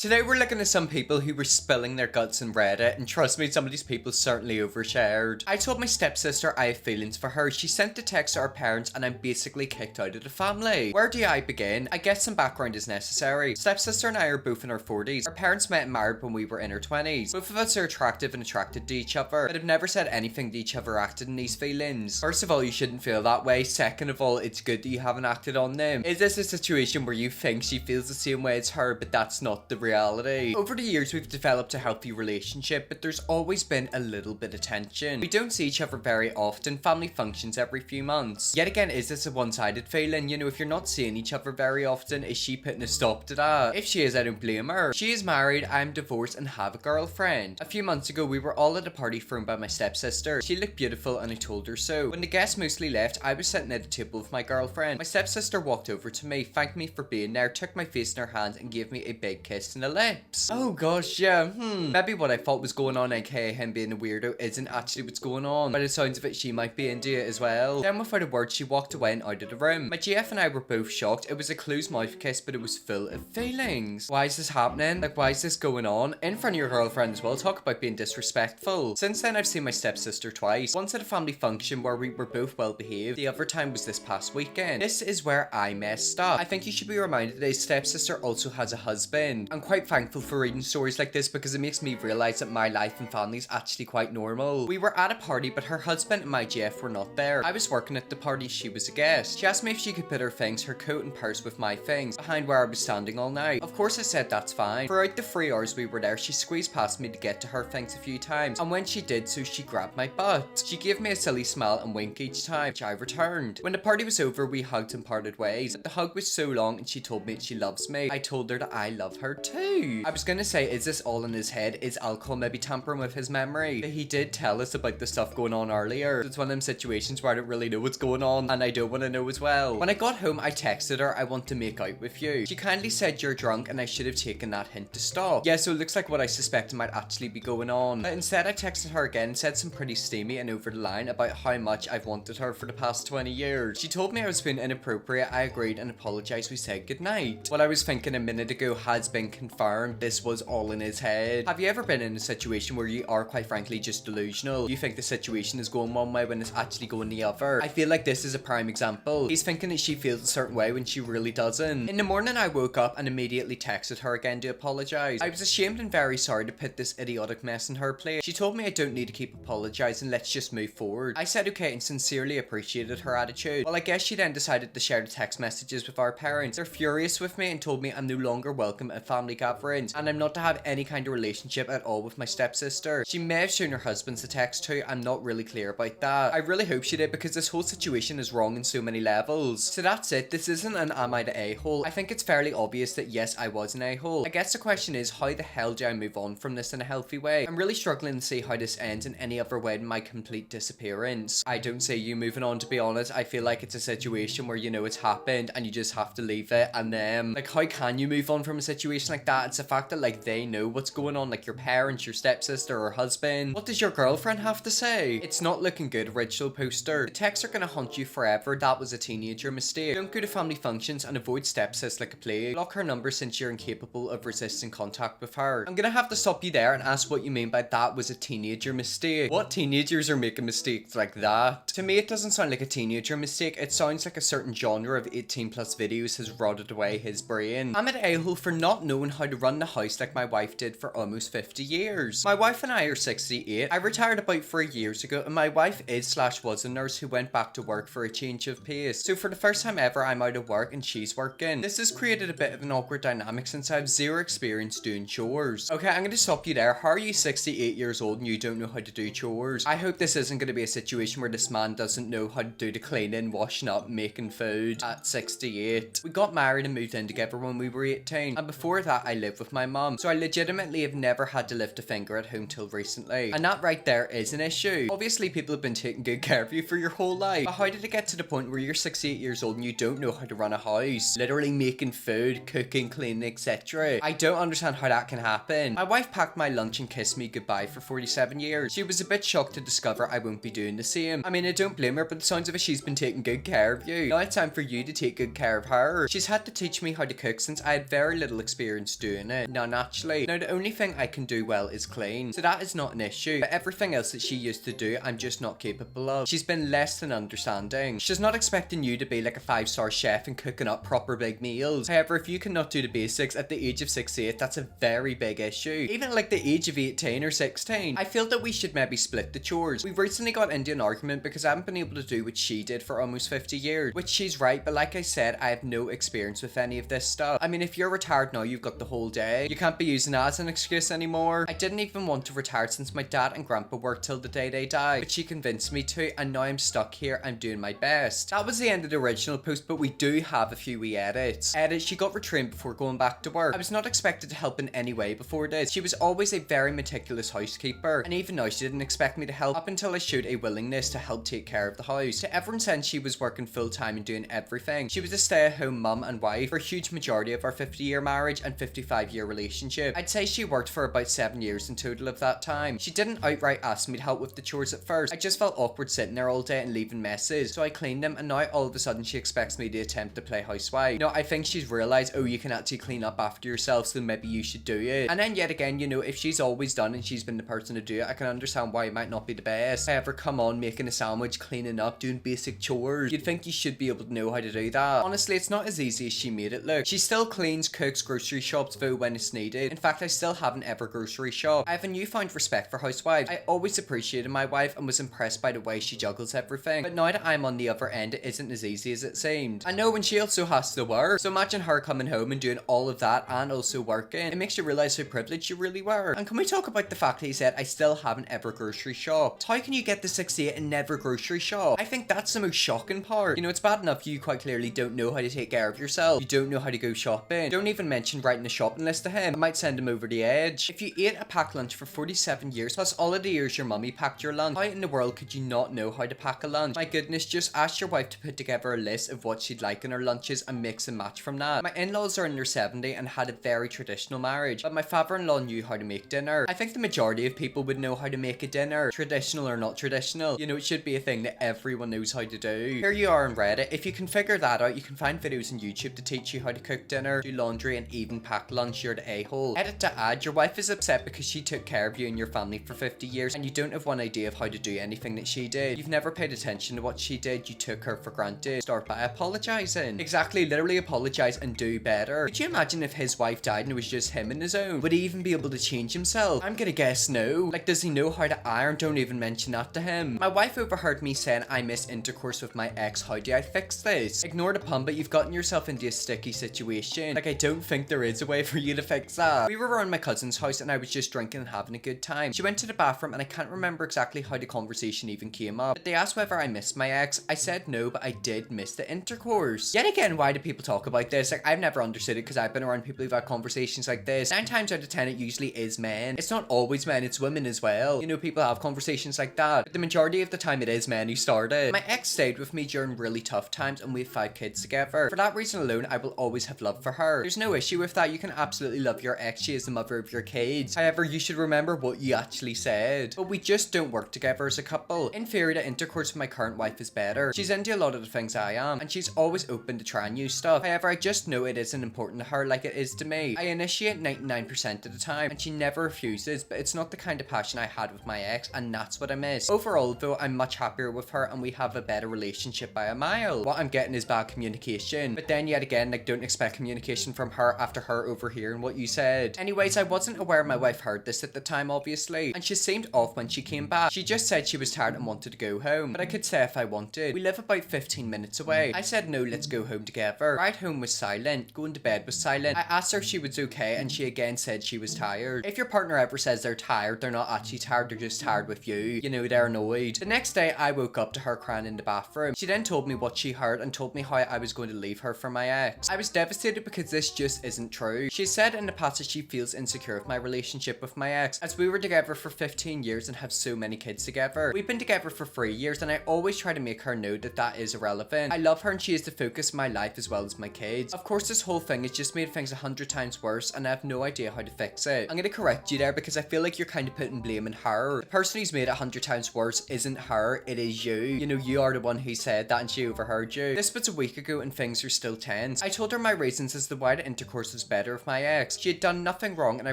Today we're looking at some people who were spilling their guts in Reddit, and trust me, some of these people certainly overshared. I told my stepsister I have feelings for her. She sent a text to our parents and I'm basically kicked out of the family. Where do I begin? I guess some background is necessary. Stepsister and I are both in our 40s. Our parents met and married when we were in our 20s. Both of us are attractive and attracted to each other, but have never said anything to each other or acted in these feelings. First of all, you shouldn't feel that way. Second of all, it's good that you haven't acted on them. Is this a situation where you think she feels the same way as her, but that's not the reality? Over the years, we've developed a healthy relationship, but there's always been a little bit of tension. We don't see each other very often, family functions every few months. Yet again, is this a one-sided feeling? You know, if you're not seeing each other very often, is she putting a stop to that? If she is, I don't blame her. She is married, I'm divorced, and have a girlfriend. A few months ago, we were all at a party thrown by my stepsister. She looked beautiful and I told her so. When the guests mostly left, I was sitting at a table with my girlfriend. My stepsister walked over to me, thanked me for being there, took my face in her hands, and gave me a big kiss in the lips. Oh gosh, yeah, maybe what I thought was going on, aka him being a weirdo, isn't actually what's going on. By the sounds of it, she might be into it as well. Then without a word, she walked away and out of the room. My GF and I were both shocked. It was a closed mouth kiss, but it was full of feelings. Why is this happening? Like, why is this going on? In front of your girlfriend as well, talk about being disrespectful. Since then, I've seen my stepsister twice. Once at a family function where we were both well behaved. The other time was this past weekend. This is where I messed up. I think you should be reminded that his stepsister also has a husband. I'm quite thankful for reading stories like this because it makes me realize that my life and family is actually quite normal. We were at a party, but her husband and my GF were not there. I was working at the party, she was a guest. She asked me if she could put her things, her coat and purse with my things, behind where I was standing all night. Of course I said that's fine. Throughout the 3 hours we were there, she squeezed past me to get to her things a few times, and when she did so, she grabbed my butt. She gave me a silly smile and wink each time, which I returned. When the party was over, we hugged and parted ways. The hug was so long and she told me she loves me. I told her that I love her too. I was gonna say, is this all in his head? Is alcohol maybe tampering with his memory? But he did tell us about the stuff going on earlier. It's one of them situations where I don't really know what's going on, and I don't want to know as well. When I got home, I texted her, I want to make out with you. She kindly said you're drunk and I should have taken that hint to stop. Yeah, so it looks like what I suspected might actually be going on. But instead, I texted her again and said some pretty steamy and over the line about how much I've wanted her for the past 20 years. She told me I was being inappropriate. I agreed and apologized. We said goodnight. What I was thinking a minute ago has been confirmed. This was all in his head. Have you ever been in a situation where you are quite frankly just delusional? You think the situation is going one way when it's actually going the other? I feel like this is a prime example. He's thinking that she feels a certain way when she really doesn't. In the morning, I woke up and immediately texted her again to apologize. I was ashamed and very sorry to put this idiotic mess in her place. She told me I don't need to keep apologizing, let's just move forward. I said okay and sincerely appreciated her attitude. Well, I guess she then decided to share the text messages with our parents. They're furious with me and told me I'm no longer welcome at family gatherings and I'm not to have any kind of relationship at all with my stepsister. She may have shown her husband's a text too. I'm not really clear about that. I really hope she did because this whole situation is wrong in so many levels. So that's it. This isn't an am I the a-hole. I think it's fairly obvious that yes, I was an a-hole. I guess the question is, how the hell do I move on from this in a healthy way? I'm really struggling to see how this ends in any other way than my complete disappearance. I don't see you moving on, to be honest. I feel like it's a situation where you know it's happened and you just have to leave it, and then like, how can you move on from a situation like that? It's the fact that like they know what's going on, like your parents, your stepsister, or husband. What does your girlfriend have to say? It's not looking good. Original poster. The texts are gonna haunt you forever. That was a teenager mistake. Don't go to family functions and avoid stepsis like a plague. Block her number since you're incapable of resisting contact with her. I'm gonna have to stop you there and ask what you mean by that was a teenager mistake. What teenagers are making mistakes like that? To me, it doesn't sound like a teenager mistake. It sounds like a certain genre of 18+ videos has rotted away his brain. I'm an a-hole for not knowing how to run the house like my wife did for almost 50 years. My wife and I are 68. I retired about 3 years ago and my wife is/was a nurse who went back to work for a change of pace. So for the first time ever, I'm out of work and she's working. This has created a bit of an awkward dynamic since I have zero experience doing chores. Okay, I'm gonna stop you there. How are you 68 years old and you don't know how to do chores? I hope this isn't gonna be a situation where this man doesn't know how to do the cleaning, washing up, making food at 68. We got married and moved in together when we were 18, and before that I lived with my mum, so I legitimately have never had to lift a finger at home till recently, and that right there is an issue. Obviously people have been taking good care of you for your whole life, but how did it get to the point where you're 68 years old and you don't know how to run a house? Literally making food, cooking, cleaning, etc. I don't understand how that can happen. My wife packed my lunch and kissed me goodbye for 47 years. She was a bit shocked to discover I won't be doing the same. I mean, I don't blame her, but the sounds of it, she's been taking good care of you. Now it's time for you to take good care of her. She's had to teach me how to cook since I had very little experience experience doing it. None actually. Now the only thing I can do well is clean, so that is not an issue, but everything else that she used to do I'm just not capable of. She's been less than understanding. She's not expecting you to be like a 5-star chef and cooking up proper big meals. However, if you cannot do the basics at the age of 6 to 8, that's a very big issue. Even like the age of 18 or 16, I feel that we should maybe split the chores. We recently got into an argument because I haven't been able to do what she did for almost 50 years, which she's right, but like I said, I have no experience with any of this stuff. I mean, if you're retired now, you've got the whole day. You can't be using that as an excuse anymore. I didn't even want to retire since my dad and grandpa worked till the day they died, but she convinced me to, and now I'm stuck here. I'm doing my best. That was the end of the original post, but we do have a few wee edits. She got retrained before going back to work. I was not expected to help in any way before this. She was always a very meticulous housekeeper, and even now she didn't expect me to help up until I showed a willingness to help take care of the house. To everyone saying she was working full time and doing everything, she was a stay-at-home mum and wife for a huge majority of our 50-year marriage and 55-year relationship. I'd say she worked for about 7 years in total of that time. She didn't outright ask me to help with the chores at first. I just felt awkward sitting there all day and leaving messes, so I cleaned them, and now all of a sudden she expects me to attempt to play housewife. No, I think she's realised, oh, you can actually clean up after yourself, so maybe you should do it. And then yet again, you know, if she's always done and she's been the person to do it, I can understand why it might not be the best. However, come on, making a sandwich, cleaning up, doing basic chores, you'd think you should be able to know how to do that. Honestly, it's not as easy as she made it look. She still cleans, cooks, grocery shops though when it's needed. In fact, I still haven't ever grocery shop. I have a newfound respect for housewives. I always appreciated my wife and was impressed by the way she juggles everything, but now that I'm on the other end, it isn't as easy as it seemed. I know, when she also has to work, so imagine her coming home and doing all of that and also working. It makes you realise how privileged you really were. And can we talk about the fact that he said, I still haven't ever grocery shopped? How can you get to 68 and never grocery shop? I think that's the most shocking part. You know, it's bad enough you quite clearly don't know how to take care of yourself. You don't know how to go shopping. Don't even mention writing a shopping list to him. It might send him over the edge. If you ate a packed lunch for 47 years, plus all of the years your mummy packed your lunch, how in the world could you not know how to pack a lunch? My goodness, just ask your wife to put together a list of what she'd like in her lunches and mix and match from that. My in-laws are in their 70s and had a very traditional marriage, but my father-in-law knew how to make dinner. I think the majority of people would know how to make a dinner, traditional or not traditional. You know, it should be a thing that everyone knows how to do. Here you are on Reddit. If you can figure that out, you can find videos on YouTube to teach you how to cook dinner, do laundry, and even pack lunch. You're the a-hole. Edit to add, your wife is upset because she took care of you and your family for 50 years and you don't have one idea of how to do anything that she did. You've never paid attention to what she did. You took her for granted. Start by apologizing. Exactly, literally apologize and do better. Could you imagine if his wife died and it was just him in his own? Would he even be able to change himself? I'm gonna guess no. Like, does he know how to iron? Don't even mention that to him. My wife overheard me saying I miss intercourse with my ex. How do I fix this? Ignore the pun, but you've gotten yourself into a sticky situation. Like, I don't think there is a way for you to fix that. We were around my cousin's house and I was just drinking and having a good time. She went to the bathroom and I can't remember exactly how the conversation even came up, but they asked whether I missed my ex. I said no, but I did miss the intercourse. Yet again, why do people talk about this? Like, I've never understood it because I've been around people who've had conversations like this. 9 times out of 10 it usually is men. It's not always men, it's women as well. You know, people have conversations like that, but the majority of the time it is men who start it. My ex stayed with me during really tough times and we have 5 kids together. For that reason alone, I will always have love for her. There's no issue with that. You can absolutely love your ex. She is the mother of your kids. However, you should remember what you actually said. But we just don't work together as a couple. In theory, the intercourse with my current wife is better. She's into a lot of the things I am, and she's always open to trying new stuff. However, I just know it isn't important to her like it is to me. I initiate 99% of the time, and she never refuses, but it's not the kind of passion I had with my ex, and that's what I miss. Overall, though, I'm much happier with her, and we have a better relationship by a mile. What I'm getting is bad communication, but then yet again, like, don't expect communication from her after her overhearing what you said. Anyways, I wasn't aware my wife heard this at the time, obviously, and she seemed off when she came back. She just said she was tired and wanted to go home, but I could say if I wanted. We live about 15 minutes away. I said no, let's go home together. Ride home was silent. Going to bed was silent. I asked her if she was okay, and she again said she was tired. If your partner ever says they're tired, they're not actually tired, they're just tired with you. You know, they're annoyed. The next day, I woke up to her crying in the bathroom. She then told me what she heard and told me how I was going to leave her for my ex. I was devastated because this just isn't true. She said in the past that she feels insecure with my relationship with my ex, as we were together for 15 years and have so many kids together. We've been together for 3 years and I always try to make her know that that is irrelevant. I love her and she is the focus of my life as well as my kids. Of course, this whole thing has just made things 100 times worse and I have no idea how to fix it. I'm gonna correct you there because I feel like you're kind of putting blame on her. The person who's made it 100 times worse isn't her, it is you. You know, you are the one who said that and she overheard you. This was a week ago and things are still tense. I told her my reasons as to why the intercourse was better better of my ex. She had done nothing wrong and I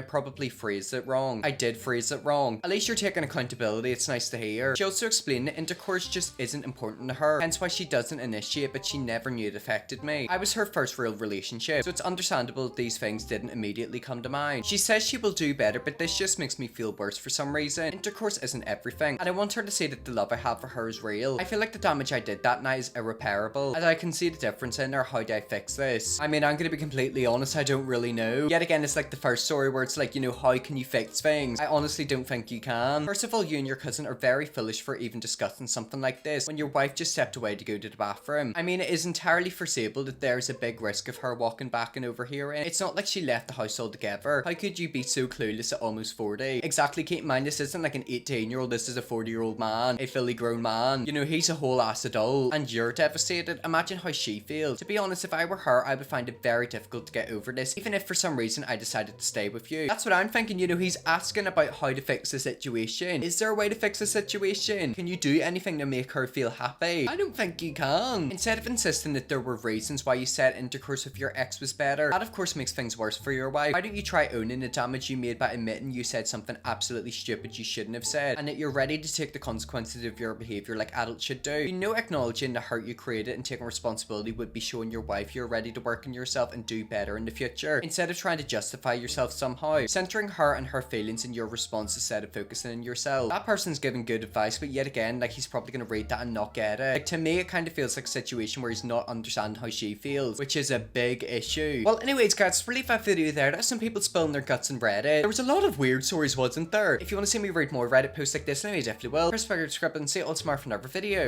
probably phrased it wrong. I did phrase it wrong. At least you're taking accountability, it's nice to hear. She also explained that intercourse just isn't important to her, hence why she doesn't initiate, but she never knew it affected me. I was her first real relationship, so it's understandable these things didn't immediately come to mind. She says she will do better, but this just makes me feel worse for some reason. Intercourse isn't everything, and I want her to see that the love I have for her is real. I feel like the damage I did that night is irreparable, and I can see the difference in her. How do I fix this? I mean, I'm gonna be completely honest, I don't really know. Yet again, it's like the first story where it's like, you know, how can you fix things? I honestly don't think you can. First of all, you and your cousin are very foolish for even discussing something like this when your wife just stepped away to go to the bathroom. I mean, it is entirely foreseeable that there's a big risk of her walking back and overhearing. It's not like she left the house altogether. How could you be so clueless at almost 40? Exactly, keep in mind this isn't like an 18-year-old, this is a 40-year-old man, a fully grown man. You know, he's a whole ass adult, and you're devastated. Imagine how she feels. To be honest, if I were her, I would find it very difficult to get over this, even if for some reason I decided to stay with you. That's what I'm thinking. You know, he's asking about how to fix the situation. Is there a way to fix the situation? Can you do anything to make her feel happy? I don't think you can. Instead of insisting that there were reasons why you said intercourse with your ex was better, that of course makes things worse for your wife. Why don't you try owning the damage you made by admitting you said something absolutely stupid you shouldn't have said, and that you're ready to take the consequences of your behavior like adults should do? You know, acknowledging the hurt you created and taking responsibility would be showing your wife you're ready to work on yourself and do better in the future, instead of trying to justify yourself somehow. Centering her and her feelings in your response instead of focusing on yourself. That person's giving good advice, but yet again, like, he's probably gonna read that and not get it. Like, to me, it kind of feels like a situation where he's not understanding how she feels, which is a big issue. Well, anyways, guys, really fun video there. That's some people spilling their guts on Reddit. There was a lot of weird stories, wasn't there? If you want to see me read more Reddit posts like this, anyways, definitely will. Press the script and see you all tomorrow for another video.